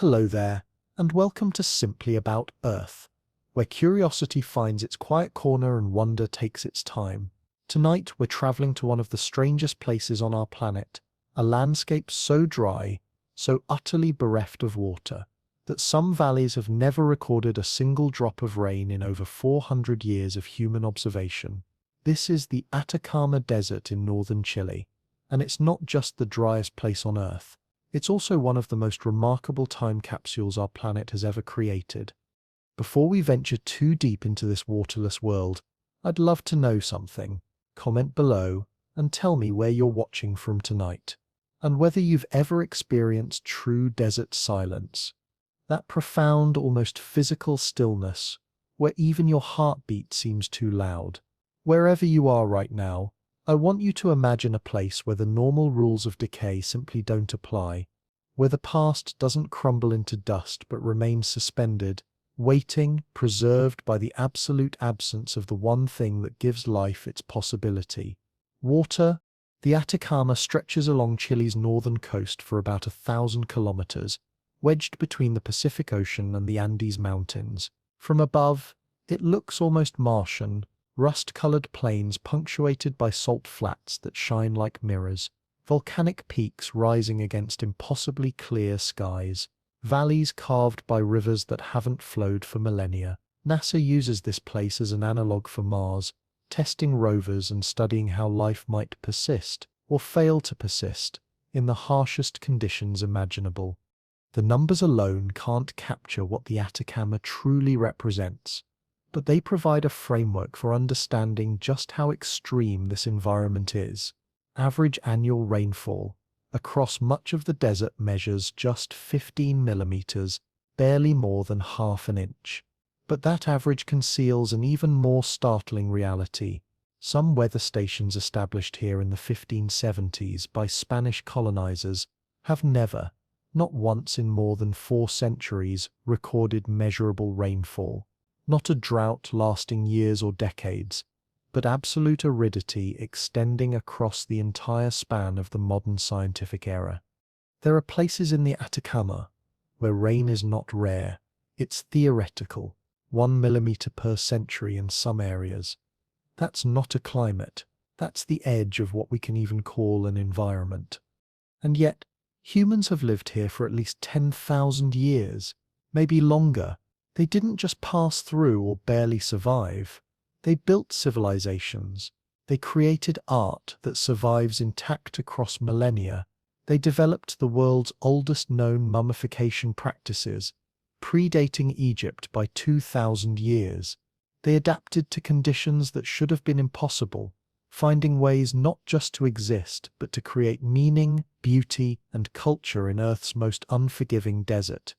Hello there, and welcome to Simply About Earth, where curiosity finds its quiet corner and wonder takes its time. Tonight we're traveling to one of the strangest places on our planet, a landscape so dry, so utterly bereft of water, that some valleys have never recorded a single drop of rain in over 400 years of human observation. This is the Atacama Desert in northern Chile, and it's not just the driest place on Earth. It's also one of the most remarkable time capsules our planet has ever created. Before we venture too deep into this waterless world, I'd love to know something. Comment below and tell me where you're watching from tonight, and whether you've ever experienced true desert silence. That profound, almost physical stillness, where even your heartbeat seems too loud. Wherever you are right now, I want you to imagine a place where the normal rules of decay simply don't apply, where the past doesn't crumble into dust but remains suspended, waiting, preserved by the absolute absence of the one thing that gives life its possibility. Water. The Atacama stretches along Chile's northern coast for about 1,000 kilometers, wedged between the Pacific Ocean and the Andes Mountains. From above, it looks almost Martian. Rust-colored plains punctuated by salt flats that shine like mirrors, volcanic peaks rising against impossibly clear skies, valleys carved by rivers that haven't flowed for millennia. NASA uses this place as an analogue for Mars, testing rovers and studying how life might persist, or fail to persist, in the harshest conditions imaginable. The numbers alone can't capture what the Atacama truly represents, but they provide a framework for understanding just how extreme this environment is. Average annual rainfall across much of the desert measures just 15 millimeters, barely more than half an inch. But that average conceals an even more startling reality. Some weather stations established here in the 1570s by Spanish colonizers have never, not once in more than 4 centuries, recorded measurable rainfall. Not a drought lasting years or decades, but absolute aridity extending across the entire span of the modern scientific era. There are places in the Atacama where rain is not rare, it's theoretical, 1 millimeter per century in some areas. That's not a climate, that's the edge of what we can even call an environment. And yet, humans have lived here for at least 10,000 years, maybe longer. They didn't just pass through or barely survive. They built civilizations. They created art that survives intact across millennia. They developed the world's oldest known mummification practices, predating Egypt by 2,000 years. They adapted to conditions that should have been impossible, finding ways not just to exist, but to create meaning, beauty, and culture in Earth's most unforgiving desert.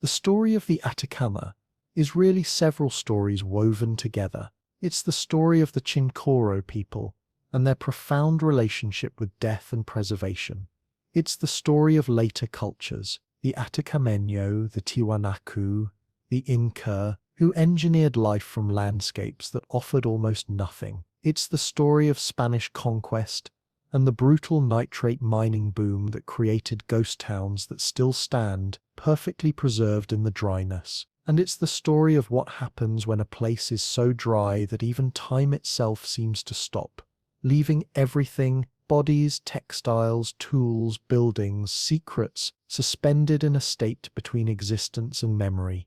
The story of the Atacama is really several stories woven together. It's the story of the Chincoro people and their profound relationship with death and preservation. It's the story of later cultures, the Atacameño, the Tiwanaku, the Inca, who engineered life from landscapes that offered almost nothing. It's the story of Spanish conquest and the brutal nitrate mining boom that created ghost towns that still stand, perfectly preserved in the dryness. And it's the story of what happens when a place is so dry that even time itself seems to stop, leaving everything, bodies, textiles, tools, buildings, secrets, suspended in a state between existence and memory.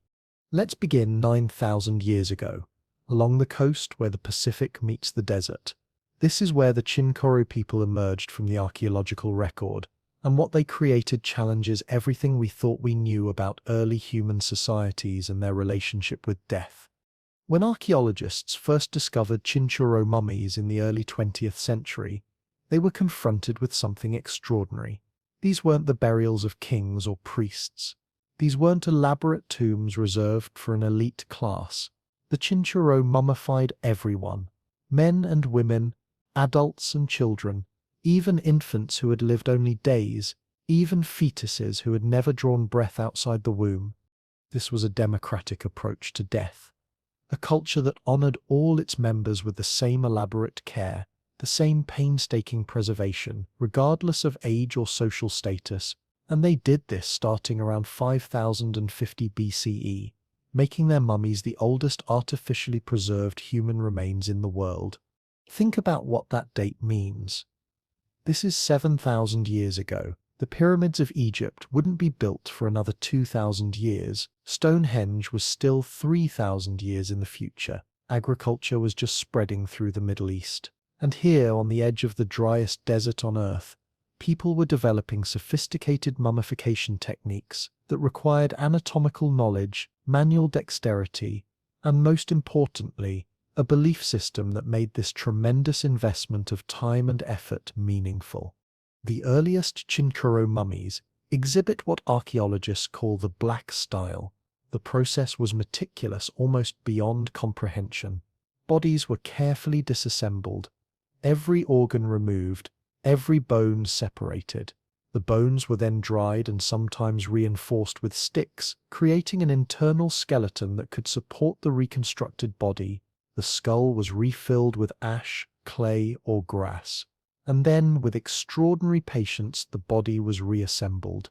Let's begin 9,000 years ago, along the coast where the Pacific meets the desert. This is where the Chincoro people emerged from the archaeological record, and what they created challenges everything we thought we knew about early human societies and their relationship with death. When archaeologists first discovered Chincoro mummies in the early 20th century, they were confronted with something extraordinary. These weren't the burials of kings or priests. These weren't elaborate tombs reserved for an elite class. The Chincoro mummified everyone, men and women, adults and children, even infants who had lived only days, even fetuses who had never drawn breath outside the womb. This was a democratic approach to death, a culture that honored all its members with the same elaborate care, the same painstaking preservation, regardless of age or social status. And they did this starting around 5050 BCE, making their mummies the oldest artificially preserved human remains in the world. Think about what that date means. This is 7,000 years ago. The pyramids of Egypt wouldn't be built for another 2,000 years. Stonehenge was still 3,000 years in the future. Agriculture was just spreading through the Middle East. And here, on the edge of the driest desert on Earth, people were developing sophisticated mummification techniques that required anatomical knowledge, manual dexterity, and most importantly, a belief system that made this tremendous investment of time and effort meaningful. The earliest Chinchorro mummies exhibit what archaeologists call the black style. The process was meticulous almost beyond comprehension. Bodies were carefully disassembled, every organ removed, every bone separated. The bones were then dried and sometimes reinforced with sticks, creating an internal skeleton that could support the reconstructed body. The skull was refilled with ash, clay, or grass. And then, with extraordinary patience, the body was reassembled.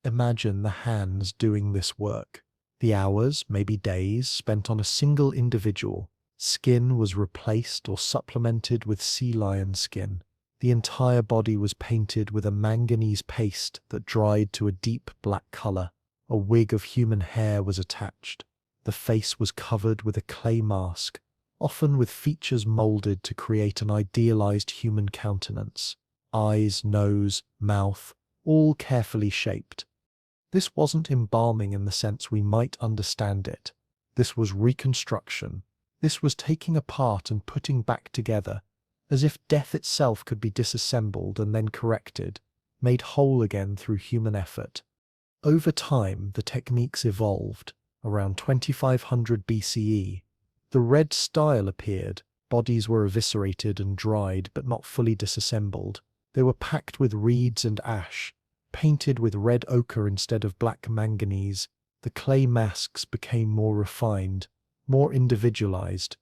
Imagine the hands doing this work. The hours, maybe days, spent on a single individual. Skin was replaced or supplemented with sea lion skin. The entire body was painted with a manganese paste that dried to a deep black color. A wig of human hair was attached. The face was covered with a clay mask, often with features molded to create an idealized human countenance. Eyes, nose, mouth, all carefully shaped. This wasn't embalming in the sense we might understand it. This was reconstruction. This was taking apart and putting back together, as if death itself could be disassembled and then corrected, made whole again through human effort. Over time, the techniques evolved. Around 2500 BCE, the red style appeared. Bodies were eviscerated and dried, but not fully disassembled. They were packed with reeds and ash, painted with red ochre instead of black manganese. The clay masks became more refined, more individualized.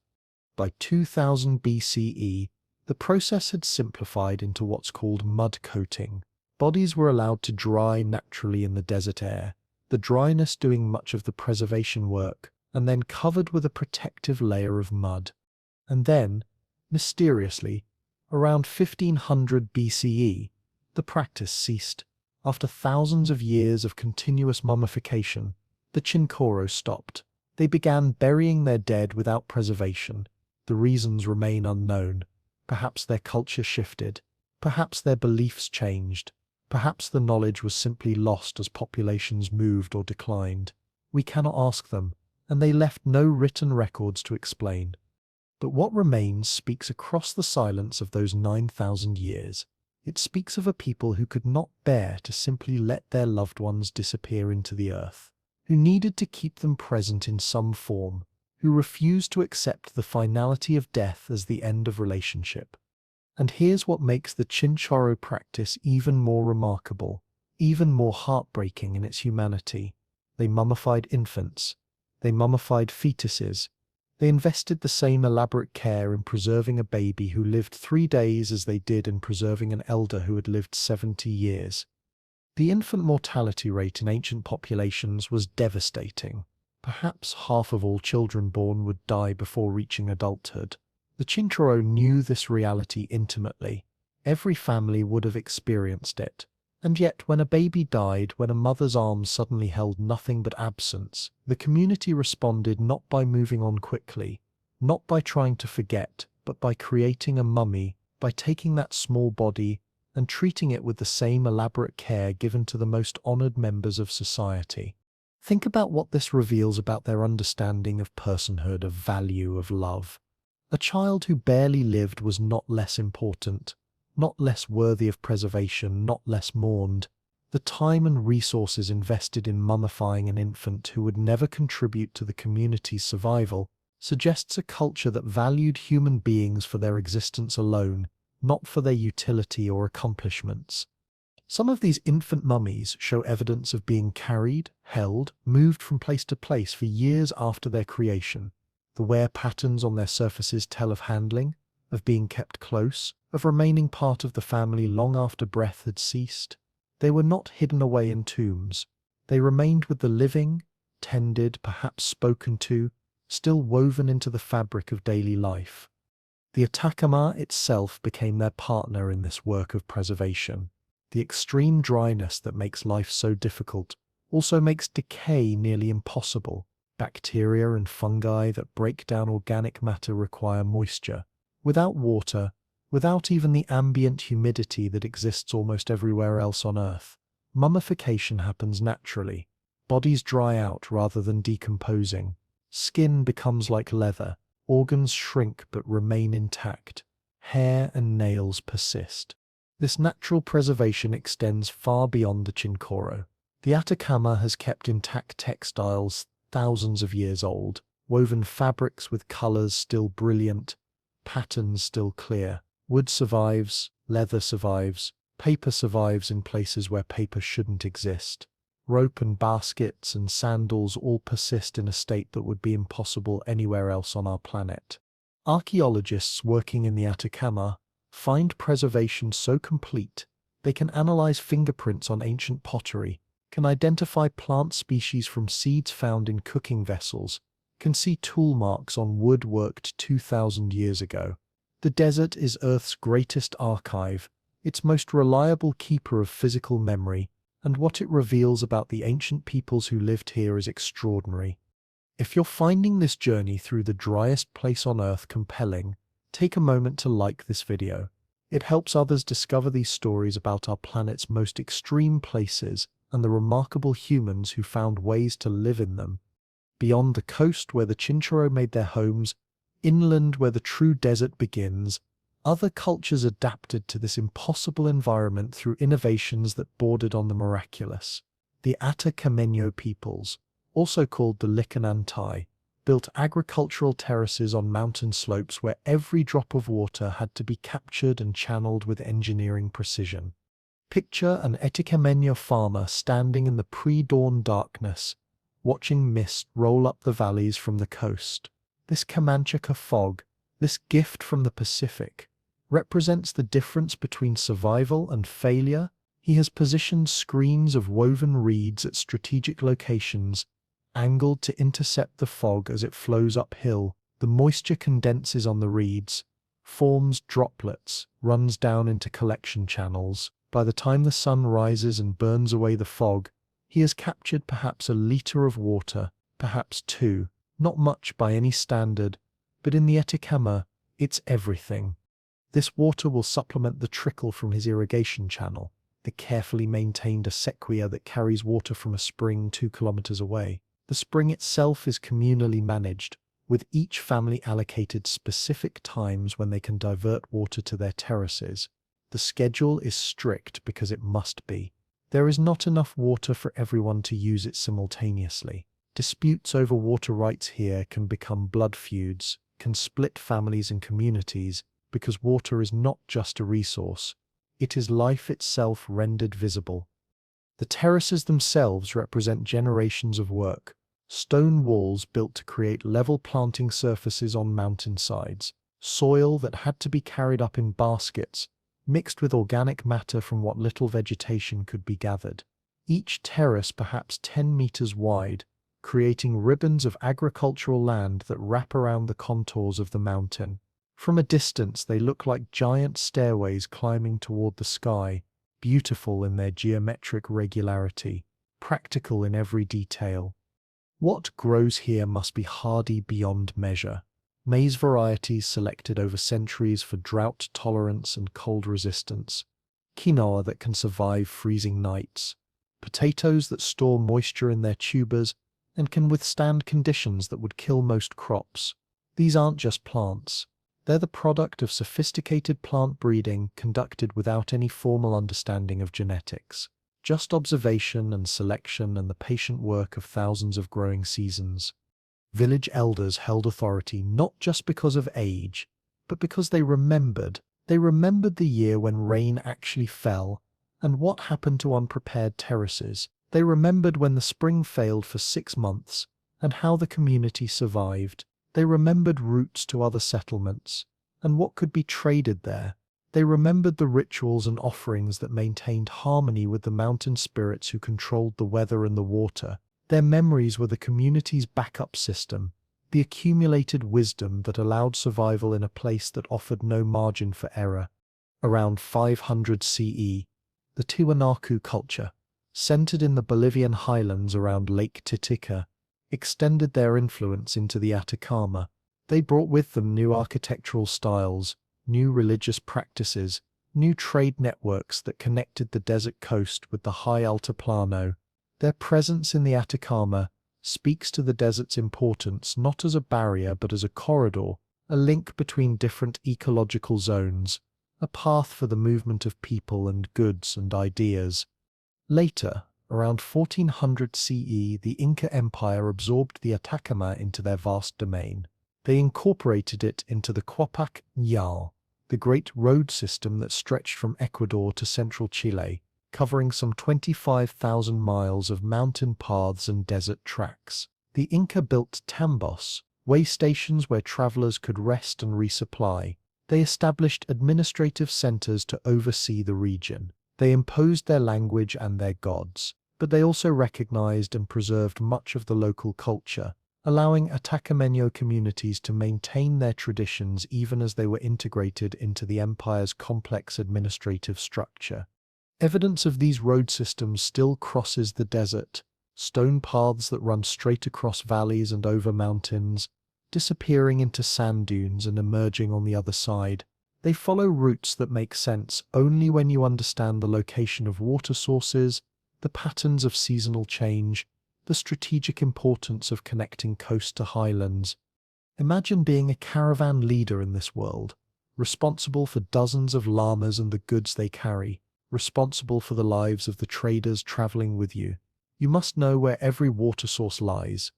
By 2000 BCE, the process had simplified into what's called mud coating. Bodies were allowed to dry naturally in the desert air, the dryness doing much of the preservation work, and then covered with a protective layer of mud. And then, mysteriously, around 1500 BCE, the practice ceased. After thousands of years of continuous mummification, the Chinchorro stopped. They began burying their dead without preservation. The reasons remain unknown. Perhaps their culture shifted. Perhaps their beliefs changed. Perhaps the knowledge was simply lost as populations moved or declined. We cannot ask them, and they left no written records to explain. But what remains speaks across the silence of those 9,000 years. It speaks of a people who could not bear to simply let their loved ones disappear into the earth, who needed to keep them present in some form, who refused to accept the finality of death as the end of relationship. And here's what makes the Chinchorro practice even more remarkable, even more heartbreaking in its humanity. They mummified infants. They mummified fetuses. They invested the same elaborate care in preserving a baby who lived 3 days as they did in preserving an elder who had lived 70 years. The infant mortality rate in ancient populations was devastating. Perhaps half of all children born would die before reaching adulthood. The Chinchorro knew this reality intimately. Every family would have experienced it. And yet, when a baby died, when a mother's arms suddenly held nothing but absence, the community responded not by moving on quickly, not by trying to forget, but by creating a mummy, by taking that small body and treating it with the same elaborate care given to the most honored members of society. Think about what this reveals about their understanding of personhood, of value, of love. A child who barely lived was not less important, not less worthy of preservation, not less mourned. The time and resources invested in mummifying an infant who would never contribute to the community's survival suggests a culture that valued human beings for their existence alone, not for their utility or accomplishments. Some of these infant mummies show evidence of being carried, held, moved from place to place for years after their creation. The wear patterns on their surfaces tell of handling, of being kept close, of remaining part of the family long after breath had ceased. They were not hidden away in tombs. They remained with the living, tended, perhaps spoken to, still woven into the fabric of daily life. The Atacama itself became their partner in this work of preservation. The extreme dryness that makes life so difficult also makes decay nearly impossible. Bacteria and fungi that break down organic matter require moisture. Without water, without even the ambient humidity that exists almost everywhere else on Earth, mummification happens naturally. Bodies dry out rather than decomposing. Skin becomes like leather. Organs shrink but remain intact. Hair and nails persist. This natural preservation extends far beyond the Chincoro. The Atacama has kept intact textiles thousands of years old, woven fabrics with colors still brilliant, patterns still clear. Wood survives, leather survives, paper survives in places where paper shouldn't exist. Rope and baskets and sandals all persist in a state that would be impossible anywhere else on our planet. Archaeologists working in the Atacama find preservation so complete they can analyze fingerprints on ancient pottery, can identify plant species from seeds found in cooking vessels, can see tool marks on wood worked 2,000 years ago. The desert is Earth's greatest archive, its most reliable keeper of physical memory, and what it reveals about the ancient peoples who lived here is extraordinary. If you're finding this journey through the driest place on Earth compelling, take a moment to like this video. It helps others discover these stories about our planet's most extreme places and the remarkable humans who found ways to live in them. Beyond the coast where the Chinchorro made their homes, inland where the true desert begins, other cultures adapted to this impossible environment through innovations that bordered on the miraculous. The Atacameño peoples, also called the Licanantai, built agricultural terraces on mountain slopes where every drop of water had to be captured and channeled with engineering precision. Picture an Atacameño farmer standing in the pre-dawn darkness, watching mist roll up the valleys from the coast. This Comancheca fog, this gift from the Pacific, represents the difference between survival and failure. He has positioned screens of woven reeds at strategic locations, angled to intercept the fog as it flows uphill. The moisture condenses on the reeds, forms droplets, runs down into collection channels. By the time the sun rises and burns away the fog, he has captured perhaps a liter of water, perhaps two. Not much by any standard, but in the Atacama, it's everything. This water will supplement the trickle from his irrigation channel, the carefully maintained acequia that carries water from a spring 2 kilometers away. The spring itself is communally managed, with each family allocated specific times when they can divert water to their terraces. The schedule is strict because it must be. There is not enough water for everyone to use it simultaneously. Disputes over water rights here can become blood feuds, can split families and communities, because water is not just a resource, it is life itself rendered visible. The terraces themselves represent generations of work, stone walls built to create level planting surfaces on mountainsides, soil that had to be carried up in baskets, mixed with organic matter from what little vegetation could be gathered. Each terrace perhaps 10 meters wide, creating ribbons of agricultural land that wrap around the contours of the mountain. From a distance they look like giant stairways climbing toward the sky, beautiful in their geometric regularity, practical in every detail. What grows here must be hardy beyond measure. Maize varieties selected over centuries for drought tolerance and cold resistance, quinoa that can survive freezing nights, potatoes that store moisture in their tubers and can withstand conditions that would kill most crops. These aren't just plants. They're the product of sophisticated plant breeding conducted without any formal understanding of genetics. Just observation and selection and the patient work of thousands of growing seasons. Village elders held authority not just because of age, but because they remembered. They remembered the year when rain actually fell and what happened to unprepared terraces. They remembered when the spring failed for 6 months and how the community survived. They remembered routes to other settlements and what could be traded there. They remembered the rituals and offerings that maintained harmony with the mountain spirits who controlled the weather and the water. Their memories were the community's backup system, the accumulated wisdom that allowed survival in a place that offered no margin for error. Around 500 CE, the Tiwanaku culture, centered in the Bolivian highlands around Lake Titicaca, extended their influence into the Atacama. They brought with them new architectural styles, new religious practices, new trade networks that connected the desert coast with the high altiplano. Their presence in the Atacama speaks to the desert's importance not as a barrier but as a corridor, a link between different ecological zones, a path for the movement of people and goods and ideas. Later, around 1400 CE, the Inca Empire absorbed the Atacama into their vast domain. They incorporated it into the Quietest, the great road system that stretched from Ecuador to central Chile, covering some 25,000 miles of mountain paths and desert tracks. The Inca built tambos, way stations where travelers could rest and resupply. They established administrative centers to oversee the region. They imposed their language and their gods, but they also recognized and preserved much of the local culture, allowing Atacameño communities to maintain their traditions even as they were integrated into the empire's complex administrative structure. Evidence of these road systems still crosses the desert, stone paths that run straight across valleys and over mountains, disappearing into sand dunes and emerging on the other side. They follow routes that make sense only when you understand the location of water sources, the patterns of seasonal change, the strategic importance of connecting coast to highlands. Imagine being a caravan leader in this world, responsible for dozens of llamas and the goods they carry, responsible for the lives of the traders traveling with you. You must know where every water source lies,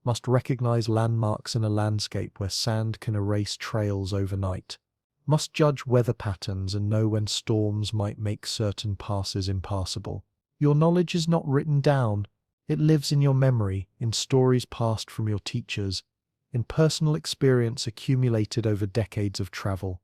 must recognize landmarks in a landscape where sand can erase trails overnight, must judge weather patterns and know when storms might make certain passes impassable. Your knowledge is not written down. It lives in your memory, in stories passed from your teachers, in personal experience accumulated over decades of travel.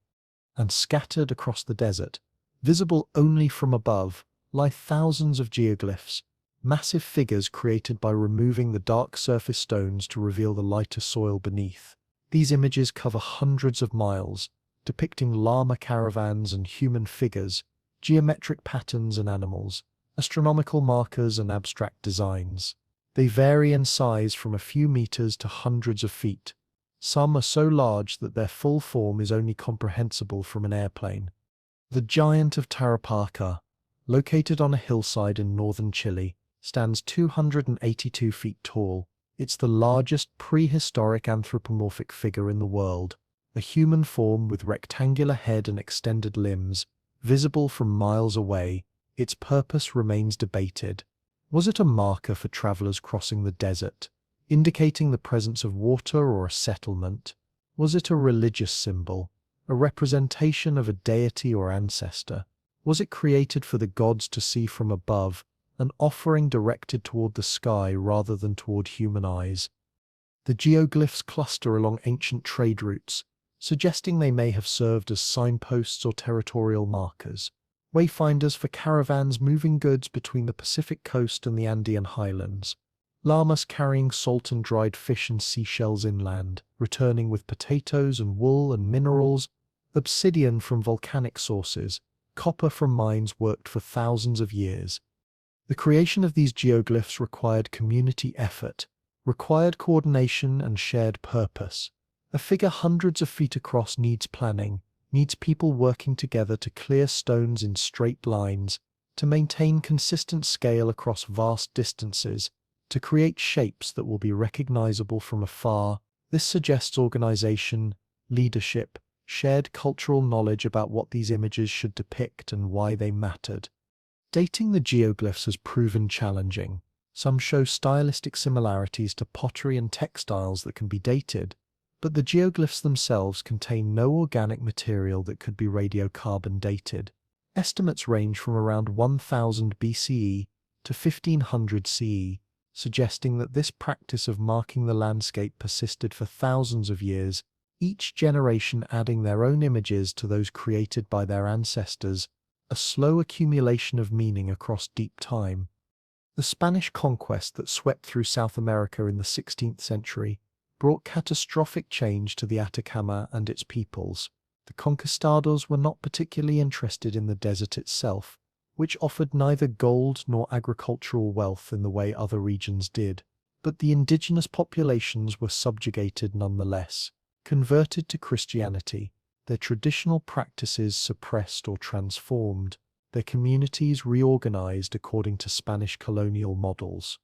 And scattered across the desert, visible only from above, lie thousands of geoglyphs, massive figures created by removing the dark surface stones to reveal the lighter soil beneath. These images cover hundreds of miles, depicting llama caravans and human figures, geometric patterns and animals, astronomical markers and abstract designs. They vary in size from a few meters to hundreds of feet. Some are so large that their full form is only comprehensible from an airplane. The giant of Tarapacá, located on a hillside in northern Chile, stands 282 feet tall. It's the largest prehistoric anthropomorphic figure in the world, a human form with rectangular head and extended limbs, visible from miles away. Its purpose remains debated. Was it a marker for travelers crossing the desert, indicating the presence of water or a settlement? Was it a religious symbol, a representation of a deity or ancestor? Was it created for the gods to see from above, an offering directed toward the sky rather than toward human eyes? The geoglyphs cluster along ancient trade routes, suggesting they may have served as signposts or territorial markers, wayfinders for caravans moving goods between the Pacific coast and the Andean highlands. Llamas carrying salt and dried fish and seashells inland, returning with potatoes and wool and minerals, obsidian from volcanic sources, copper from mines worked for thousands of years. The creation of these geoglyphs required community effort, required coordination and shared purpose. A figure hundreds of feet across needs planning, needs people working together to clear stones in straight lines, to maintain consistent scale across vast distances, to create shapes that will be recognizable from afar. This suggests organization, leadership, shared cultural knowledge about what these images should depict and why they mattered. Dating the geoglyphs has proven challenging. Some show stylistic similarities to pottery and textiles that can be dated, but the geoglyphs themselves contain no organic material that could be radiocarbon dated. Estimates range from around 1000 BCE to 1500 CE, suggesting that this practice of marking the landscape persisted for thousands of years. each generation adding their own images to those created by their ancestors, a slow accumulation of meaning across deep time. The Spanish conquest that swept through South America in the 16th century brought catastrophic change to the Atacama and its peoples. The conquistadors were not particularly interested in the desert itself, which offered neither gold nor agricultural wealth in the way other regions did. But the indigenous populations were subjugated nonetheless, converted to Christianity, their traditional practices suppressed or transformed, their communities reorganized according to Spanish colonial models.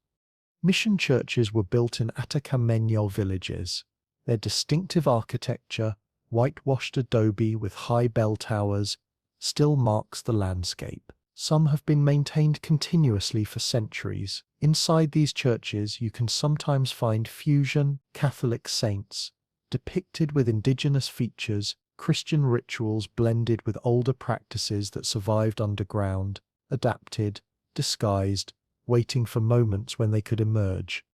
Mission churches were built in Atacameño villages. Their distinctive architecture, whitewashed adobe with high bell towers, still marks the landscape. Some have been maintained continuously for centuries. Inside these churches, you can sometimes find fusion Catholic saints, depicted with indigenous features, Christian rituals blended with older practices that survived underground, adapted, disguised, waiting for moments when they could emerge.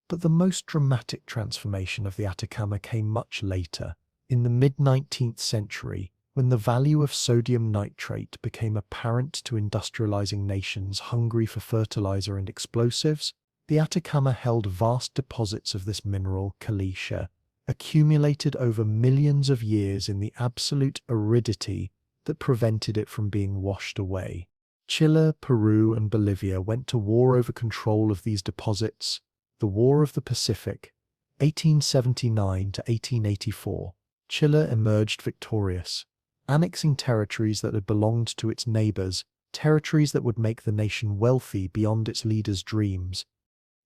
But the most dramatic transformation of the Atacama came much later, in the mid-19th century, when the value of sodium nitrate became apparent to industrializing nations hungry for fertilizer and explosives. The Atacama held vast deposits of this mineral, caliche, accumulated over millions of years in the absolute aridity that prevented it from being washed away. Chile, Peru, and Bolivia went to war over control of these deposits, the War of the Pacific, 1879 to 1884. Chile emerged victorious, annexing territories that had belonged to its neighbors, territories that would make the nation wealthy beyond its leaders' dreams.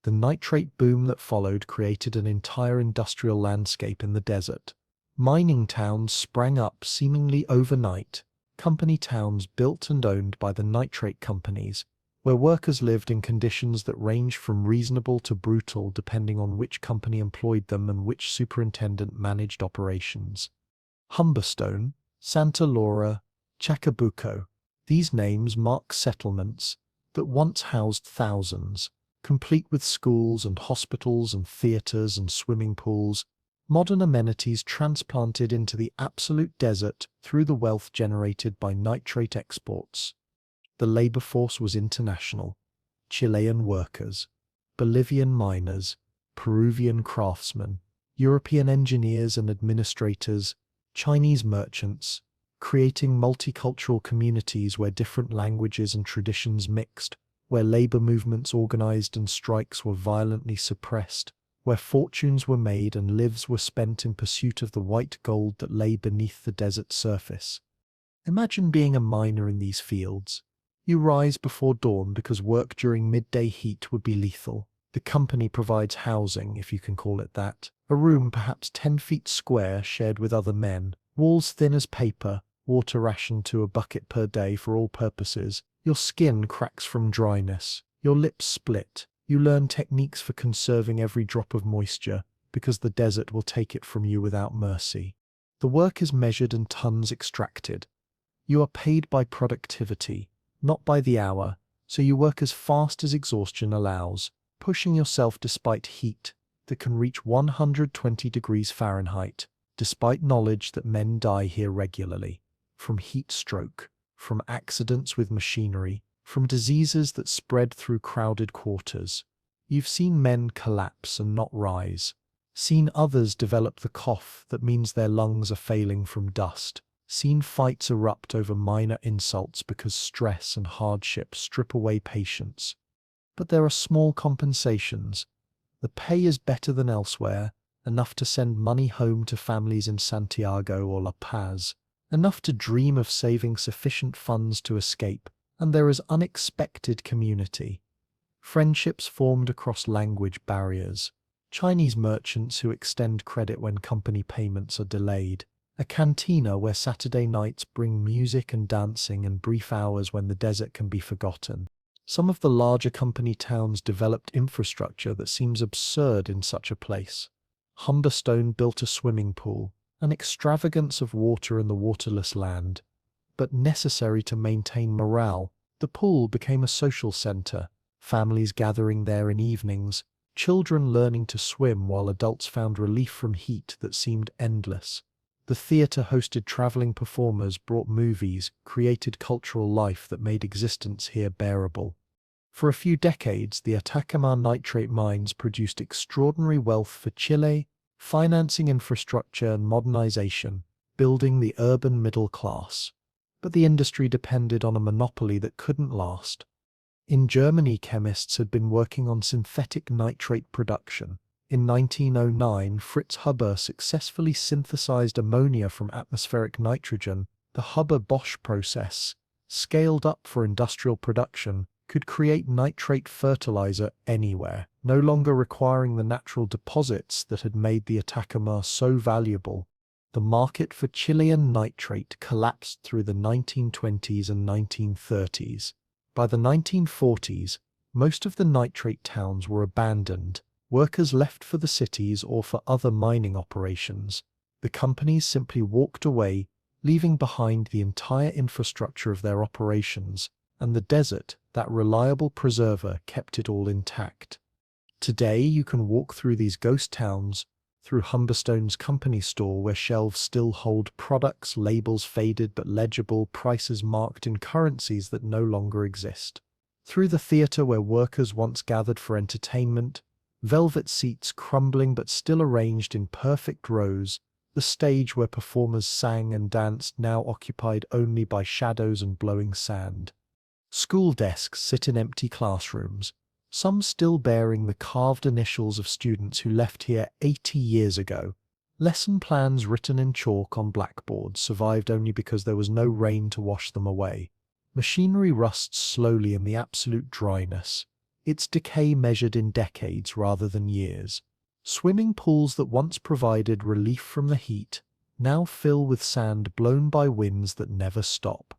The nitrate boom that followed created an entire industrial landscape in the desert. Mining towns sprang up seemingly overnight, company towns built and owned by the nitrate companies, where workers lived in conditions that ranged from reasonable to brutal depending on which company employed them and which superintendent managed operations. Humberstone, Santa Laura, Chacabuco. These names mark settlements that once housed thousands, complete with schools and hospitals and theaters and swimming pools, modern amenities transplanted into the absolute desert through the wealth generated by nitrate exports. The labor force was international. Chilean workers, Bolivian miners, Peruvian craftsmen, European engineers and administrators, Chinese merchants, creating multicultural communities where different languages and traditions mixed, where labor movements organized and strikes were violently suppressed, where fortunes were made and lives were spent in pursuit of the white gold that lay beneath the desert surface. Imagine being a miner in these fields. You rise before dawn because work during midday heat would be lethal. The company provides housing, if you can call it that, a room perhaps 10 feet square shared with other men, walls thin as paper, water rationed to a bucket per day for all purposes. Your skin cracks from dryness, your lips split. You learn techniques for conserving every drop of moisture, because the desert will take it from you without mercy. The work is measured and tons extracted. You are paid by productivity, not by the hour, so you work as fast as exhaustion allows, pushing yourself despite heat that can reach 120 degrees Fahrenheit, despite knowledge that men die here regularly, from heat stroke, from accidents with machinery, from diseases that spread through crowded quarters. You've seen men collapse and not rise, seen others develop the cough that means their lungs are failing from dust, seen fights erupt over minor insults because stress and hardship strip away patience. But there are small compensations. The pay is better than elsewhere, enough to send money home to families in Santiago or La Paz, enough to dream of saving sufficient funds to escape, and there is unexpected community. Friendships formed across language barriers, Chinese merchants who extend credit when company payments are delayed, a cantina where Saturday nights bring music and dancing and brief hours when the desert can be forgotten. Some of the larger company towns developed infrastructure that seems absurd in such a place. Humberstone built a swimming pool, an extravagance of water in the waterless land, but necessary to maintain morale. The pool became a social center, families gathering there in evenings, children learning to swim while adults found relief from heat that seemed endless. The theater hosted traveling performers, brought movies, created cultural life that made existence here bearable. For a few decades, the Atacama nitrate mines produced extraordinary wealth for Chile, financing infrastructure and modernization, building the urban middle class. But the industry depended on a monopoly that couldn't last. In Germany, chemists had been working on synthetic nitrate production. In 1909, Fritz Huber successfully synthesized ammonia from atmospheric nitrogen. The Huber-Bosch process, scaled up for industrial production, could create nitrate fertilizer anywhere, no longer requiring the natural deposits that had made the Atacama so valuable. The market for Chilean nitrate collapsed through the 1920s and 1930s. By the 1940s, most of the nitrate towns were abandoned. Workers left for the cities or for other mining operations. The companies simply walked away, leaving behind the entire infrastructure of their operations, and the desert, that reliable preserver, kept it all intact. Today you can walk through these ghost towns, through Humberstone's company store where shelves still hold products, labels faded but legible, prices marked in currencies that no longer exist. Through the theater where workers once gathered for entertainment, velvet seats crumbling but still arranged in perfect rows, the stage where performers sang and danced now occupied only by shadows and blowing sand. School desks sit in empty classrooms, some still bearing the carved initials of students who left here 80 years ago. Lesson plans written in chalk on blackboards survived only because there was no rain to wash them away. Machinery rusts slowly in the absolute dryness, its decay measured in decades rather than years. Swimming pools that once provided relief from the heat now fill with sand blown by winds that never stop.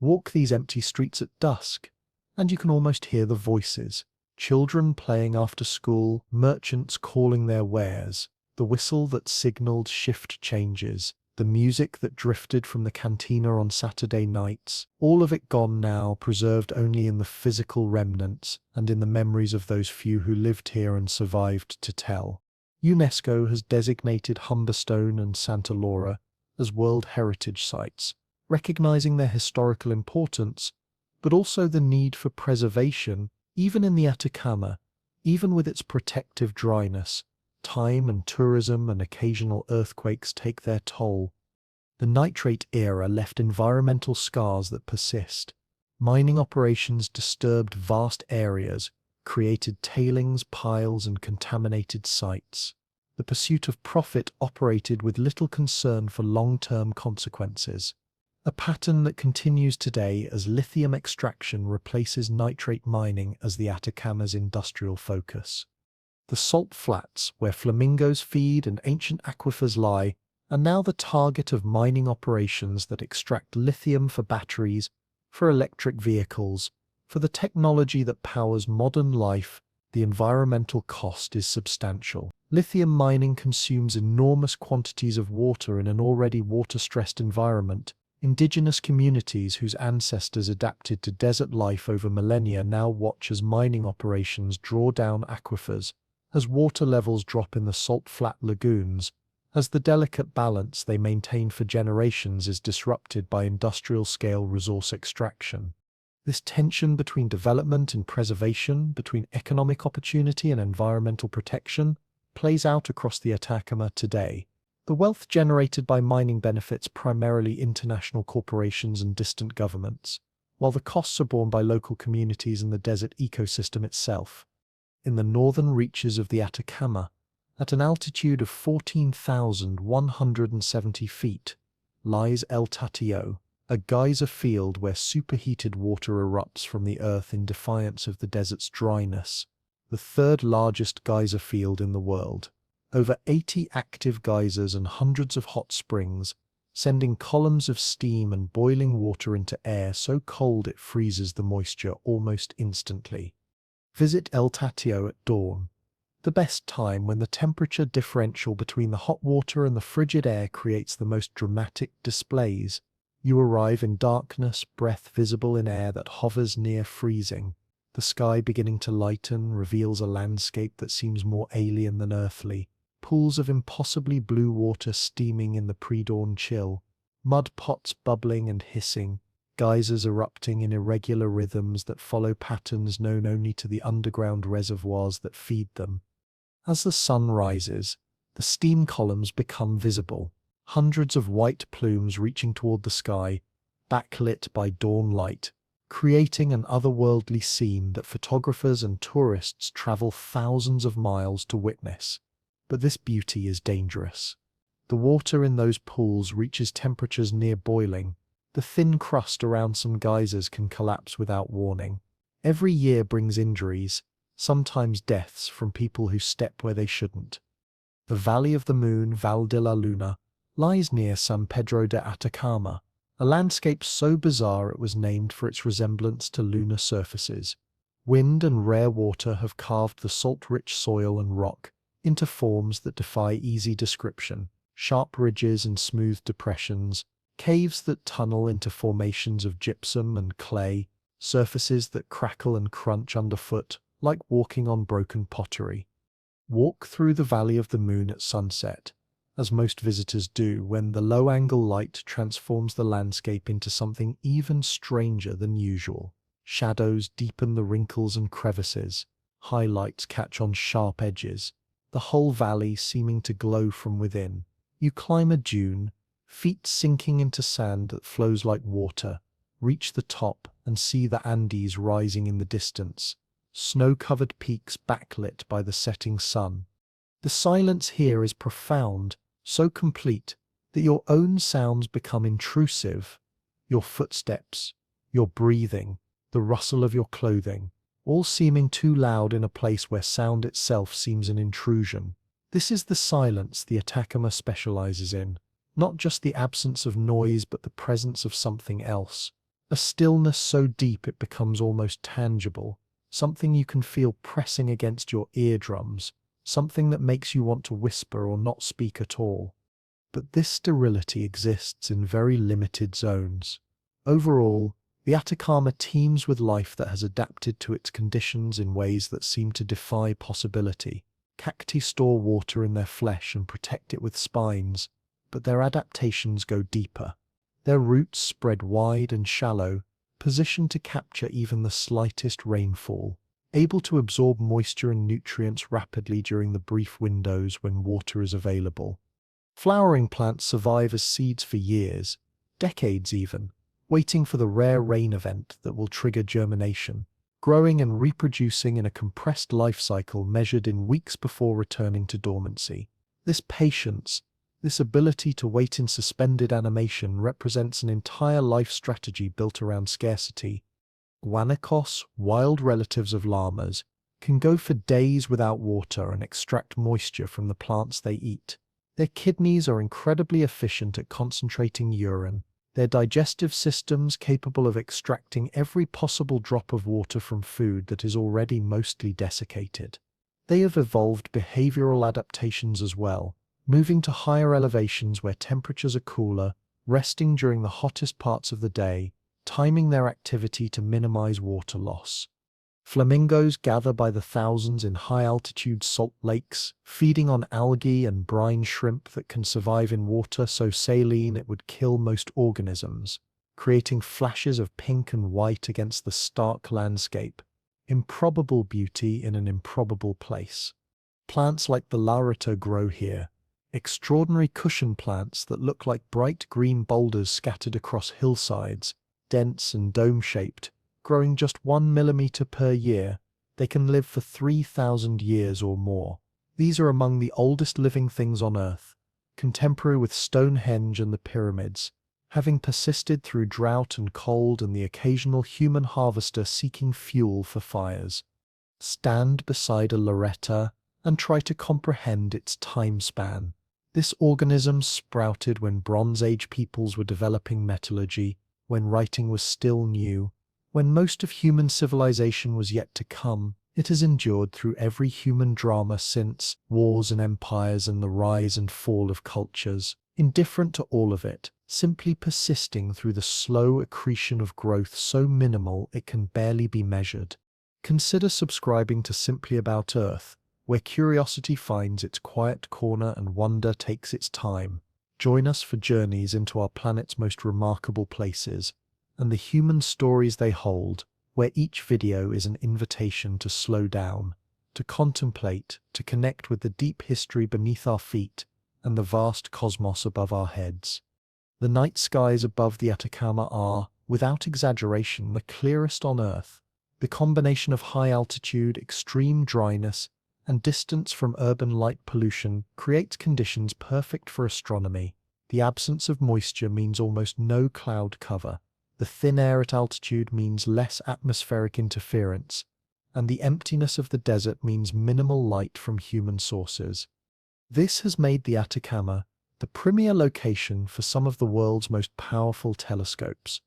Walk these empty streets at dusk, and you can almost hear the voices. Children playing after school, merchants calling their wares, the whistle that signaled shift changes, the music that drifted from the cantina on Saturday nights, all of it gone now, preserved only in the physical remnants and in the memories of those few who lived here and survived to tell. UNESCO has designated Humberstone and Santa Laura as World Heritage Sites, recognizing their historical importance, but also the need for preservation. Even in the Atacama, even with its protective dryness, time and tourism and occasional earthquakes take their toll. The nitrate era left environmental scars that persist. Mining operations disturbed vast areas, created tailings piles and contaminated sites. The pursuit of profit operated with little concern for long-term consequences. A pattern that continues today as lithium extraction replaces nitrate mining as the Atacama's industrial focus. The salt flats, where flamingos feed and ancient aquifers lie, are now the target of mining operations that extract lithium for batteries, for electric vehicles, for the technology that powers modern life. The environmental cost is substantial. Lithium mining consumes enormous quantities of water in an already water-stressed environment. Indigenous communities whose ancestors adapted to desert life over millennia now watch as mining operations draw down aquifers, as water levels drop in the salt-flat lagoons, as the delicate balance they maintained for generations is disrupted by industrial-scale resource extraction. This tension between development and preservation, between economic opportunity and environmental protection, plays out across the Atacama today. The wealth generated by mining benefits primarily international corporations and distant governments, while the costs are borne by local communities and the desert ecosystem itself. In the northern reaches of the Atacama, at an altitude of 14,170 feet, lies El Tatio, a geyser field where superheated water erupts from the earth in defiance of the desert's dryness, the third largest geyser field in the world. Over 80 active geysers and hundreds of hot springs, sending columns of steam and boiling water into air so cold it freezes the moisture almost instantly. Visit El Tatio at dawn, the best time when the temperature differential between the hot water and the frigid air creates the most dramatic displays. You arrive in darkness, breath visible in air that hovers near freezing. The sky beginning to lighten reveals a landscape that seems more alien than earthly. pools of impossibly blue water steaming in the pre-dawn chill, mud pots bubbling and hissing, geysers erupting in irregular rhythms that follow patterns known only to the underground reservoirs that feed them. As the sun rises, the steam columns become visible, hundreds of white plumes reaching toward the sky, backlit by dawn light, creating an otherworldly scene that photographers and tourists travel thousands of miles to witness. But this beauty is dangerous. The water in those pools reaches temperatures near boiling. The thin crust around some geysers can collapse without warning. Every year brings injuries, sometimes deaths from people who step where they shouldn't. The Valley of the Moon, Val de la Luna, lies near San Pedro de Atacama, a landscape so bizarre it was named for its resemblance to lunar surfaces. Wind and rare water have carved the salt-rich soil and rock into forms that defy easy description. Sharp ridges and smooth depressions, caves that tunnel into formations of gypsum and clay, surfaces that crackle and crunch underfoot, like walking on broken pottery. Walk through the Valley of the Moon at sunset, as most visitors do when the low-angle light transforms the landscape into something even stranger than usual. Shadows deepen the wrinkles and crevices, highlights catch on sharp edges, the whole valley seeming to glow from within. You climb a dune, feet sinking into sand that flows like water, reach the top and see the Andes rising in the distance, snow-covered peaks backlit by the setting sun. The silence here is profound, so complete that your own sounds become intrusive. Your footsteps, your breathing, the rustle of your clothing, all seeming too loud in a place where sound itself seems an intrusion. This is the silence the Atacama specializes in, not just the absence of noise but the presence of something else. A stillness so deep it becomes almost tangible, something you can feel pressing against your eardrums, something that makes you want to whisper or not speak at all. But this sterility exists in very limited zones. Overall, the Atacama teems with life that has adapted to its conditions in ways that seem to defy possibility. Cacti store water in their flesh and protect it with spines, but their adaptations go deeper. Their roots spread wide and shallow, positioned to capture even the slightest rainfall, able to absorb moisture and nutrients rapidly during the brief windows when water is available. Flowering plants survive as seeds for years, decades even, waiting for the rare rain event that will trigger germination, growing and reproducing in a compressed life cycle measured in weeks before returning to dormancy. This patience, this ability to wait in suspended animation represents an entire life strategy built around scarcity. Guanacos, wild relatives of llamas, can go for days without water and extract moisture from the plants they eat. Their kidneys are incredibly efficient at concentrating urine, their digestive systems capable of extracting every possible drop of water from food that is already mostly desiccated. They have evolved behavioral adaptations as well, moving to higher elevations where temperatures are cooler, resting during the hottest parts of the day, timing their activity to minimize water loss. Flamingos gather by the thousands in high-altitude salt lakes, feeding on algae and brine shrimp that can survive in water so saline it would kill most organisms, creating flashes of pink and white against the stark landscape. Improbable beauty in an improbable place. Plants like the laurita grow here, extraordinary cushion plants that look like bright green boulders scattered across hillsides, dense and dome-shaped, growing just 1 millimeter per year. They can live for 3,000 years or more. These are among the oldest living things on Earth, contemporary with Stonehenge and the pyramids, having persisted through drought and cold and the occasional human harvester seeking fuel for fires. Stand beside a laureta and try to comprehend its time span. This organism sprouted when Bronze Age peoples were developing metallurgy, when writing was still new, when most of human civilization was yet to come. It has endured through every human drama since, wars and empires and the rise and fall of cultures, indifferent to all of it, simply persisting through the slow accretion of growth so minimal it can barely be measured. Consider subscribing to Simply About Earth, where curiosity finds its quiet corner and wonder takes its time. Join us for journeys into our planet's most remarkable places and the human stories they hold, where each video is an invitation to slow down, to contemplate, to connect with the deep history beneath our feet and the vast cosmos above our heads. The night skies above the Atacama are, without exaggeration, the clearest on Earth. The combination of high altitude, extreme dryness, and distance from urban light pollution creates conditions perfect for astronomy. The absence of moisture means almost no cloud cover. The thin air at altitude means less atmospheric interference, and the emptiness of the desert means minimal light from human sources. This has made the Atacama the premier location for some of the world's most powerful telescopes.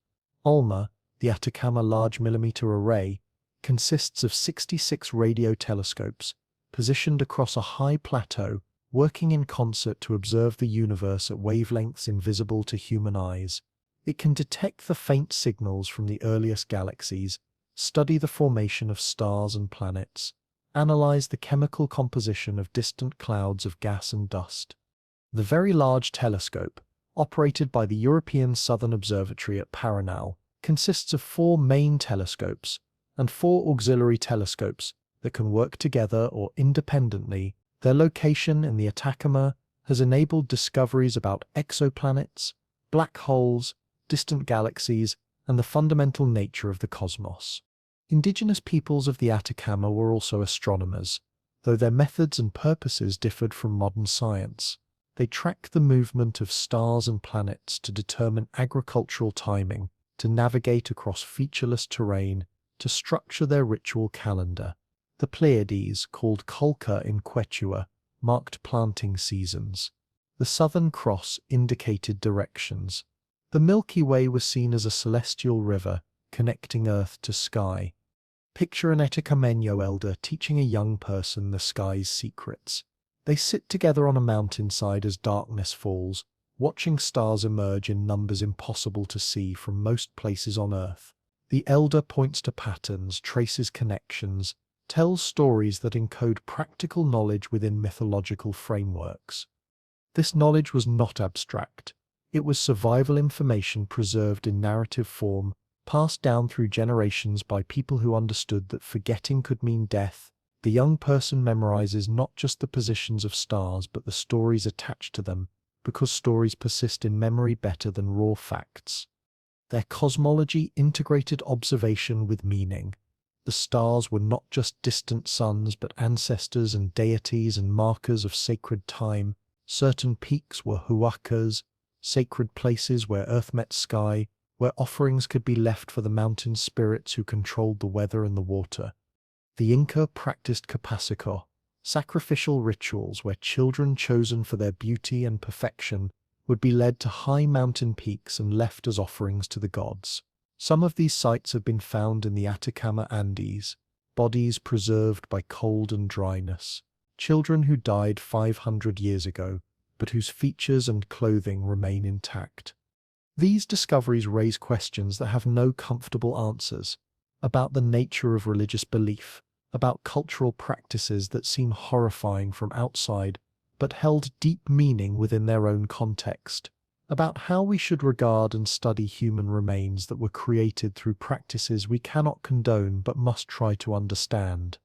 ALMA, the Atacama Large Millimeter Array, consists of 66 radio telescopes positioned across a high plateau, working in concert to observe the universe at wavelengths invisible to human eyes. It can detect the faint signals from the earliest galaxies, study the formation of stars and planets, analyze the chemical composition of distant clouds of gas and dust. The Very Large Telescope, operated by the European Southern Observatory at Paranal, consists of 4 main telescopes and 4 auxiliary telescopes that can work together or independently. Their location in the Atacama has enabled discoveries about exoplanets, black holes, distant galaxies, and the fundamental nature of the cosmos. Indigenous peoples of the Atacama were also astronomers, though their methods and purposes differed from modern science. They tracked the movement of stars and planets to determine agricultural timing, to navigate across featureless terrain, to structure their ritual calendar. The Pleiades, called Kulka in Quechua, marked planting seasons. The Southern Cross indicated directions. The Milky Way was seen as a celestial river, connecting earth to sky. Picture an Atacameño elder teaching a young person the sky's secrets. They sit together on a mountainside as darkness falls, watching stars emerge in numbers impossible to see from most places on Earth. The elder points to patterns, traces connections, tells stories that encode practical knowledge within mythological frameworks. This knowledge was not abstract. It was survival information preserved in narrative form, passed down through generations by people who understood that forgetting could mean death. The young person memorizes not just the positions of stars but the stories attached to them, because stories persist in memory better than raw facts. Their cosmology integrated observation with meaning. The stars were not just distant suns but ancestors and deities and markers of sacred time. Certain peaks were huacas, sacred places where earth met sky, where offerings could be left for the mountain spirits who controlled the weather and the water. The Inca practiced Capacico, sacrificial rituals where children chosen for their beauty and perfection would be led to high mountain peaks and left as offerings to the gods. Some of these sites have been found in the Atacama Andes, bodies preserved by cold and dryness, children who died 500 years ago, but whose features and clothing remain intact. These discoveries raise questions that have no comfortable answers, about the nature of religious belief, about cultural practices that seem horrifying from outside, but held deep meaning within their own context, about how we should regard and study human remains that were created through practices we cannot condone but must try to understand.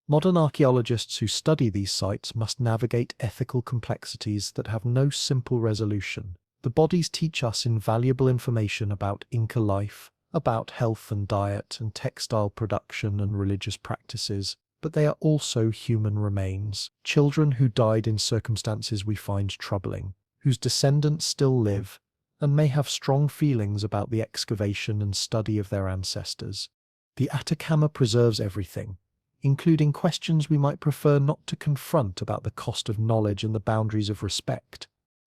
Modern archaeologists who study these sites must navigate ethical complexities that have no simple resolution. The bodies teach us invaluable information about Inca life, about health and diet and textile production and religious practices, but they are also human remains, children who died in circumstances we find troubling, whose descendants still live, and may have strong feelings about the excavation and study of their ancestors. The Atacama preserves everything, including questions we might prefer not to confront about the cost of knowledge and the boundaries of respect.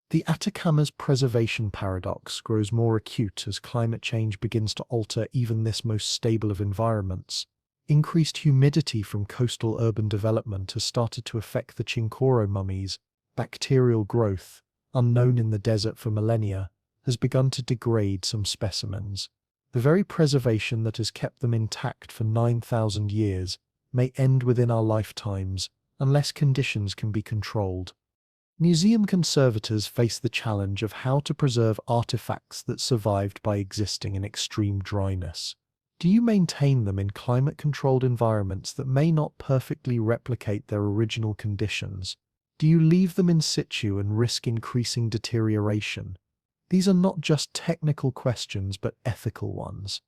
The Atacama's preservation paradox grows more acute as climate change begins to alter even this most stable of environments. Increased humidity from coastal urban development has started to affect the Chincoro mummies. Bacterial growth, unknown in the desert for millennia, has begun to degrade some specimens. The very preservation that has kept them intact for 9,000 years may end within our lifetimes, unless conditions can be controlled. Museum conservators face the challenge of how to preserve artifacts that survived by existing in extreme dryness. Do you maintain them in climate-controlled environments that may not perfectly replicate their original conditions? Do you leave them in situ and risk increasing deterioration? These are not just technical questions but ethical ones.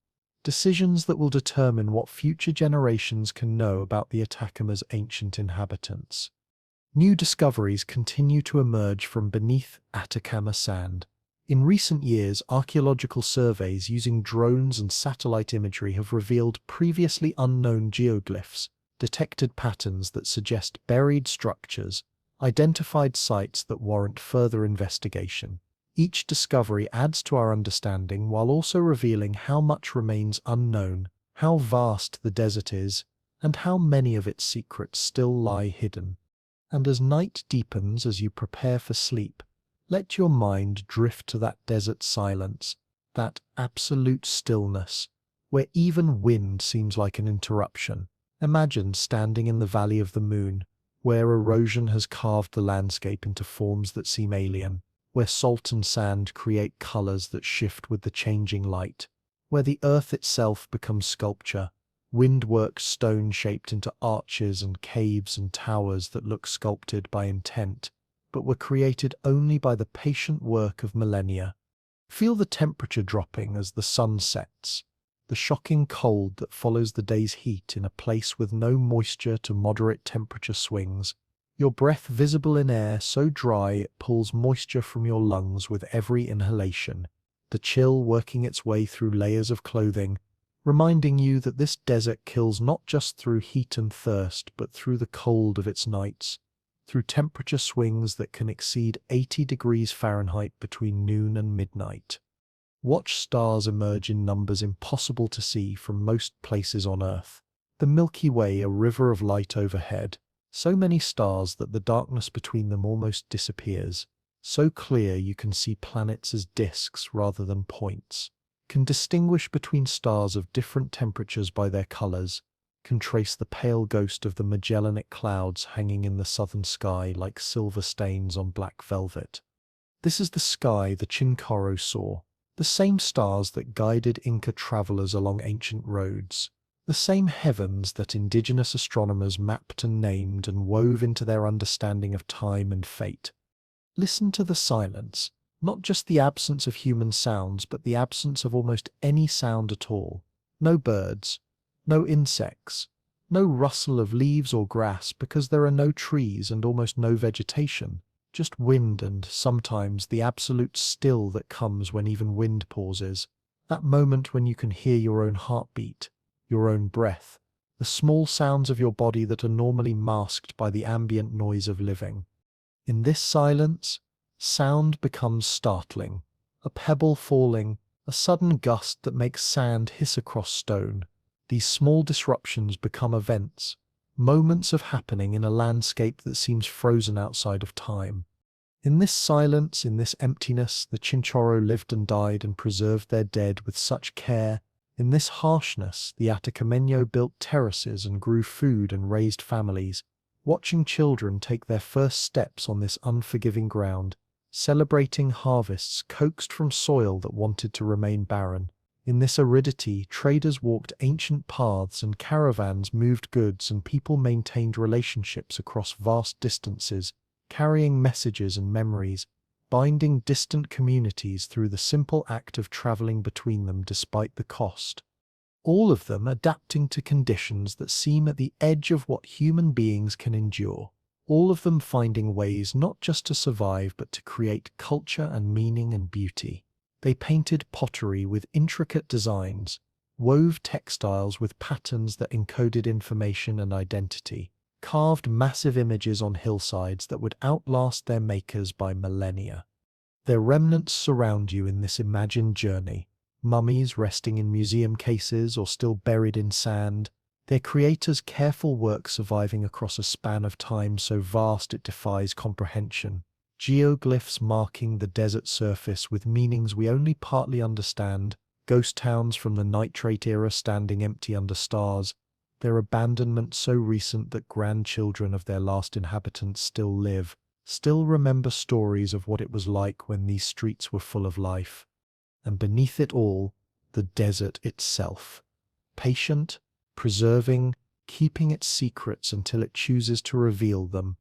Decisions that will determine what future generations can know about the Atacama's ancient inhabitants. New discoveries continue to emerge from beneath Atacama sand. In recent years, archaeological surveys using drones and satellite imagery have revealed previously unknown geoglyphs, detected patterns that suggest buried structures, identified sites that warrant further investigation. Each discovery adds to our understanding while also revealing how much remains unknown, how vast the desert is, and how many of its secrets still lie hidden. And as night deepens as you prepare for sleep, let your mind drift to that desert silence, that absolute stillness, where even wind seems like an interruption. Imagine standing in the Valley of the Moon, where erosion has carved the landscape into forms that seem alien, where salt and sand create colors that shift with the changing light, where the earth itself becomes sculpture, wind-worked stone shaped into arches and caves and towers that look sculpted by intent, but were created only by the patient work of millennia. Feel the temperature dropping as the sun sets, the shocking cold that follows the day's heat in a place with no moisture to moderate temperature swings, your breath visible in air so dry it pulls moisture from your lungs with every inhalation, the chill working its way through layers of clothing, reminding you that this desert kills not just through heat and thirst, but through the cold of its nights, through temperature swings that can exceed 80 degrees Fahrenheit between noon and midnight. Watch stars emerge in numbers impossible to see from most places on Earth. The Milky Way, a river of light overhead, so many stars that the darkness between them almost disappears, so clear you can see planets as disks rather than points, can distinguish between stars of different temperatures by their colors, can trace the pale ghost of the Magellanic Clouds hanging in the southern sky like silver stains on black velvet. This is the sky the Chinchorro saw, the same stars that guided Inca travelers along ancient roads, the same heavens that indigenous astronomers mapped and named and wove into their understanding of time and fate. Listen to the silence. Not just the absence of human sounds, but the absence of almost any sound at all. No birds, no insects, no rustle of leaves or grass because there are no trees and almost no vegetation. Just wind and, sometimes, the absolute still that comes when even wind pauses. That moment when you can hear your own heartbeat, your own breath, the small sounds of your body that are normally masked by the ambient noise of living. In this silence, sound becomes startling. A pebble falling, a sudden gust that makes sand hiss across stone. These small disruptions become events, moments of happening in a landscape that seems frozen outside of time. In this silence, in this emptiness, the Chinchorro lived and died and preserved their dead with such care. In this harshness, the Atacameño built terraces and grew food and raised families, watching children take their first steps on this unforgiving ground, celebrating harvests coaxed from soil that wanted to remain barren. In this aridity, traders walked ancient paths and caravans moved goods and people maintained relationships across vast distances, carrying messages and memories, binding distant communities through the simple act of traveling between them despite the cost. All of them adapting to conditions that seem at the edge of what human beings can endure. All of them finding ways not just to survive but to create culture and meaning and beauty. They painted pottery with intricate designs, wove textiles with patterns that encoded information and identity, carved massive images on hillsides that would outlast their makers by millennia. Their remnants surround you in this imagined journey, mummies resting in museum cases or still buried in sand, their creators' careful work surviving across a span of time so vast it defies comprehension, geoglyphs marking the desert surface with meanings we only partly understand, ghost towns from the nitrate era standing empty under stars, their abandonment so recent that grandchildren of their last inhabitants still live, still remember stories of what it was like when these streets were full of life. And beneath it all, the desert itself. Patient, preserving, keeping its secrets until it chooses to reveal them.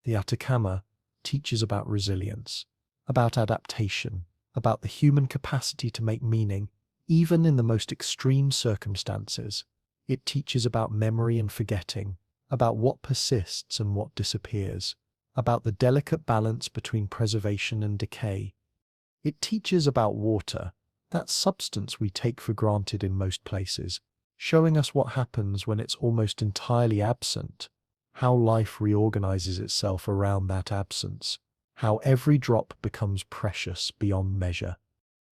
The Atacama teaches about resilience, about adaptation, about the human capacity to make meaning, even in the most extreme circumstances. It teaches about memory and forgetting, about what persists and what disappears, about the delicate balance between preservation and decay. It teaches about water, that substance we take for granted in most places, showing us what happens when it's almost entirely absent, how life reorganizes itself around that absence, how every drop becomes precious beyond measure.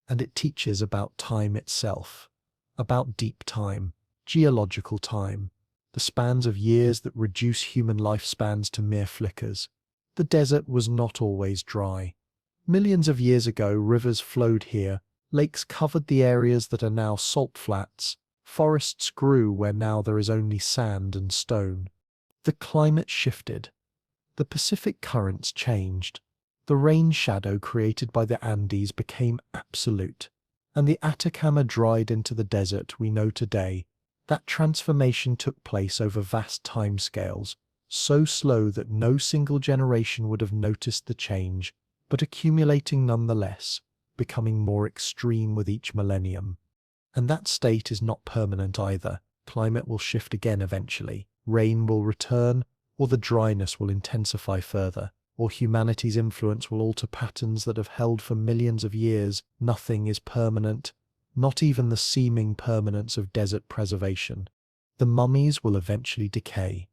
And it teaches about time itself, about deep time, geological time, the spans of years that reduce human lifespans to mere flickers. The desert was not always dry. Millions of years ago, rivers flowed here, lakes covered the areas that are now salt flats, forests grew where now there is only sand and stone. The climate shifted. The Pacific currents changed. The rain shadow created by the Andes became absolute, and the Atacama dried into the desert we know today. That transformation took place over vast timescales, so slow that no single generation would have noticed the change, but accumulating nonetheless, becoming more extreme with each millennium. And that state is not permanent either. Climate will shift again eventually. Rain will return, or the dryness will intensify further, or humanity's influence will alter patterns that have held for millions of years. Nothing is permanent, not even the seeming permanence of desert preservation. The mummies will eventually decay.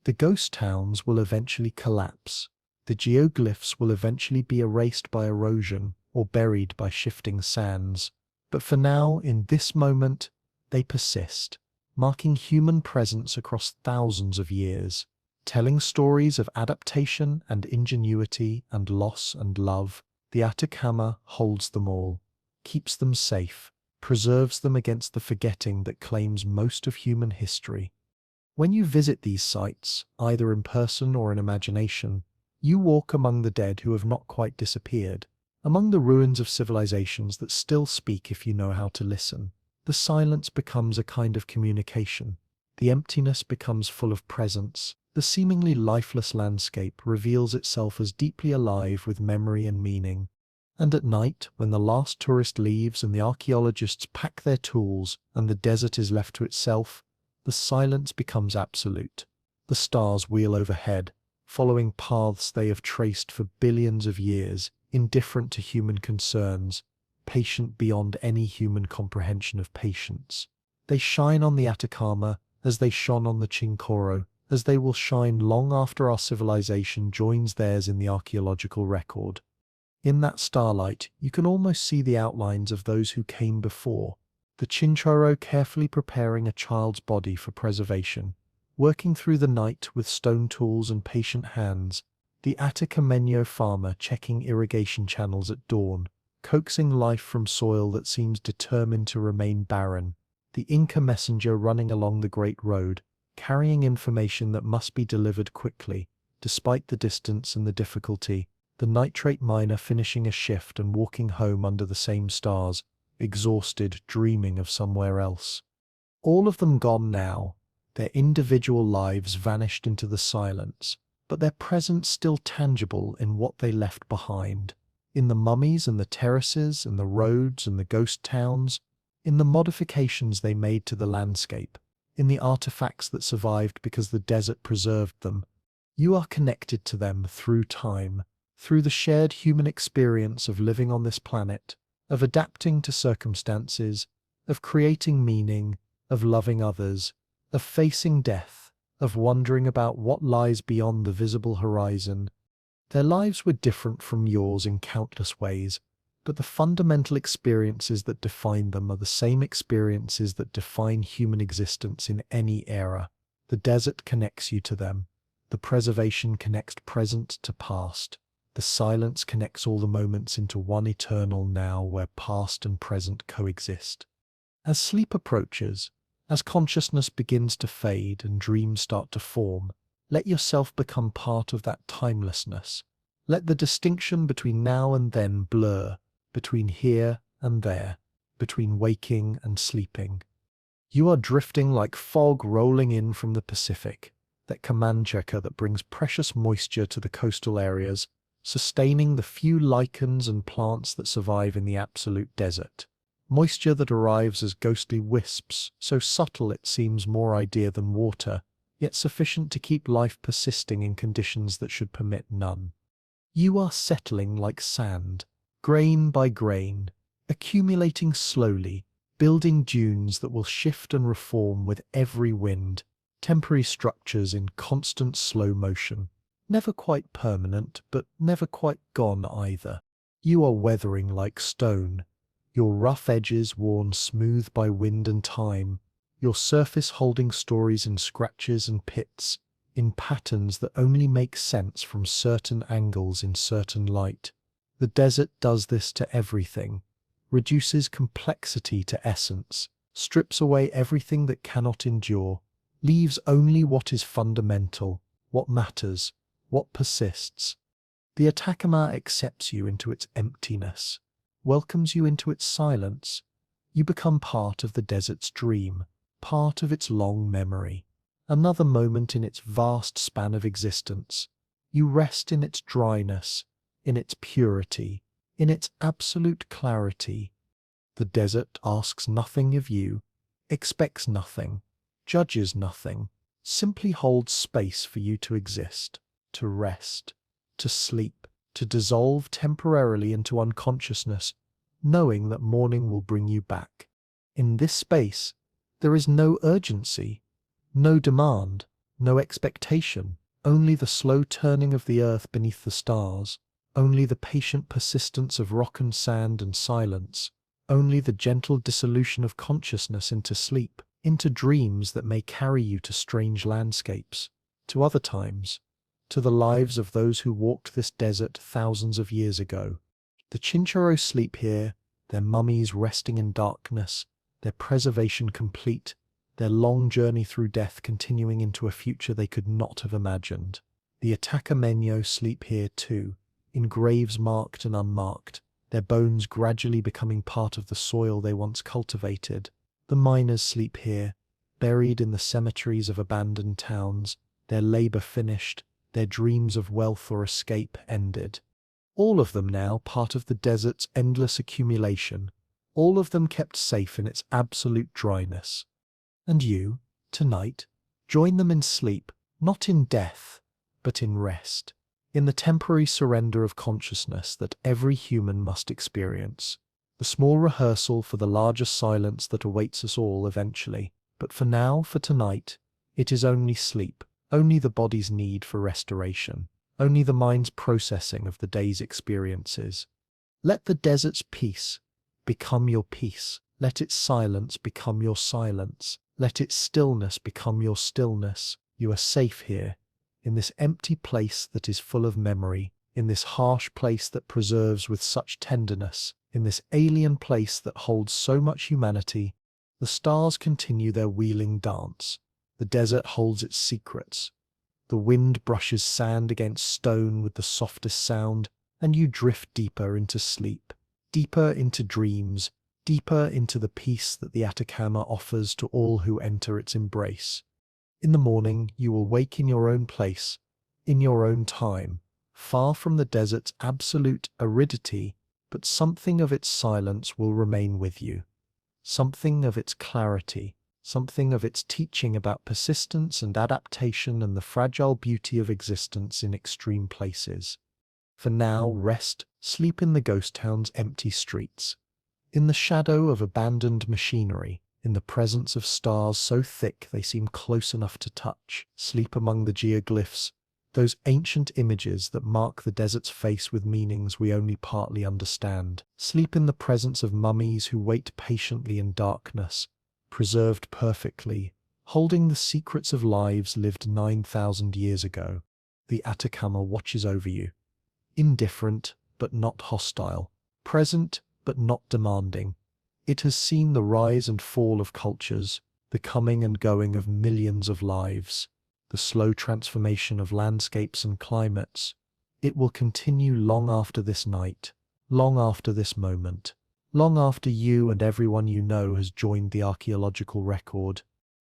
The ghost towns will eventually collapse. The geoglyphs will eventually be erased by erosion or buried by shifting sands. But for now, in this moment, they persist, marking human presence across thousands of years, telling stories of adaptation and ingenuity and loss and love. The Atacama holds them all, keeps them safe, preserves them against the forgetting that claims most of human history. When you visit these sites, either in person or in imagination, you walk among the dead who have not quite disappeared, among the ruins of civilizations that still speak if you know how to listen. The silence becomes a kind of communication. The emptiness becomes full of presence. The seemingly lifeless landscape reveals itself as deeply alive with memory and meaning. And at night, when the last tourist leaves and the archaeologists pack their tools and the desert is left to itself, the silence becomes absolute. The stars wheel overhead, following paths they have traced for billions of years, indifferent to human concerns, patient beyond any human comprehension of patience. They shine on the Atacama as they shone on the Chincoro, as they will shine long after our civilization joins theirs in the archaeological record. In that starlight, you can almost see the outlines of those who came before, the Chinchorro carefully preparing a child's body for preservation, working through the night with stone tools and patient hands, the Atacameño farmer checking irrigation channels at dawn, coaxing life from soil that seems determined to remain barren, the Inca messenger running along the great road, carrying information that must be delivered quickly, despite the distance and the difficulty, the nitrate miner finishing a shift and walking home under the same stars, exhausted, dreaming of somewhere else. All of them gone now, their individual lives vanished into the silence, but their presence still tangible in what they left behind, in the mummies and the terraces and the roads and the ghost towns, in the modifications they made to the landscape, in the artifacts that survived because the desert preserved them. You are connected to them through time, through the shared human experience of living on this planet, of adapting to circumstances, of creating meaning, of loving others, of facing death, of wondering about what lies beyond the visible horizon. Their lives were different from yours in countless ways, but the fundamental experiences that define them are the same experiences that define human existence in any era. The desert connects you to them. The preservation connects present to past. The silence connects all the moments into one eternal now where past and present coexist. As sleep approaches, As consciousness begins to fade and dreams start to form, let yourself become part of that timelessness. Let the distinction between now and then blur, between here and there, between waking and sleeping. You are drifting like fog rolling in from the Pacific, that command checker that brings precious moisture to the coastal areas, sustaining the few lichens and plants that survive in the absolute desert. Moisture that arrives as ghostly wisps, so subtle it seems more idea than water, yet sufficient to keep life persisting in conditions that should permit none. You are settling like sand, grain by grain, accumulating slowly, building dunes that will shift and reform with every wind, temporary structures in constant slow motion, never quite permanent, but never quite gone either. You are weathering like stone, your rough edges worn smooth by wind and time, your surface holding stories in scratches and pits, in patterns that only make sense from certain angles in certain light. The desert does this to everything, reduces complexity to essence, strips away everything that cannot endure, leaves only what is fundamental, what matters, what persists. The Atacama accepts you into its emptiness, welcomes you into its silence. You become part of the desert's dream, part of its long memory, another moment in its vast span of existence. You rest in its dryness, in its purity, in its absolute clarity. The desert asks nothing of you, expects nothing, judges nothing, simply holds space for you to exist, to rest, to sleep, to dissolve temporarily into unconsciousness, knowing that morning will bring you back. In this space, there is no urgency, no demand, no expectation, only the slow turning of the earth beneath the stars, only the patient persistence of rock and sand and silence, only the gentle dissolution of consciousness into sleep, into dreams that may carry you to strange landscapes, to other times, to the lives of those who walked this desert thousands of years ago. The Chincharos sleep here, their mummies resting in darkness, their preservation complete, their long journey through death continuing into a future they could not have imagined. The Atacamenos sleep here too, in graves marked and unmarked, their bones gradually becoming part of the soil they once cultivated. The miners sleep here, buried in the cemeteries of abandoned towns, their labor finished, their dreams of wealth or escape ended. All of them now part of the desert's endless accumulation, all of them kept safe in its absolute dryness. And you, tonight, join them in sleep, not in death, but in rest, in the temporary surrender of consciousness that every human must experience, the small rehearsal for the larger silence that awaits us all eventually. But for now, for tonight, it is only sleep, only the body's need for restoration, only the mind's processing of the day's experiences. Let the desert's peace become your peace. Let its silence become your silence. Let its stillness become your stillness. You are safe here, in this empty place that is full of memory, in this harsh place that preserves with such tenderness, in this alien place that holds so much humanity. The stars continue their wheeling dance. The desert holds its secrets. The wind brushes sand against stone with the softest sound, and you drift deeper into sleep, deeper into dreams, deeper into the peace that the Atacama offers to all who enter its embrace. In the morning, you will wake in your own place, in your own time, far from the desert's absolute aridity, but something of its silence will remain with you, something of its clarity, something of its teaching about persistence and adaptation and the fragile beauty of existence in extreme places. For now, rest, sleep in the ghost town's empty streets, in the shadow of abandoned machinery, in the presence of stars so thick they seem close enough to touch. Sleep among the geoglyphs, those ancient images that mark the desert's face with meanings we only partly understand. Sleep in the presence of mummies who wait patiently in darkness, preserved perfectly, holding the secrets of lives lived 9,000 years ago. The Atacama watches over you, indifferent but not hostile, present but not demanding. It has seen the rise and fall of cultures, the coming and going of millions of lives, the slow transformation of landscapes and climates. It will continue long after this night, long after this moment, long after you and everyone you know has joined the archaeological record.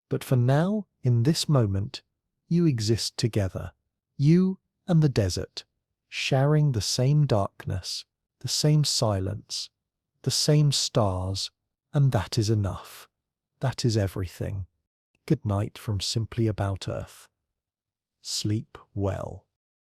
But for now, in this moment, you exist together, you and the desert, sharing the same darkness, the same silence, the same stars, and that is enough. That is everything. Good night from Simply About Earth. Sleep well.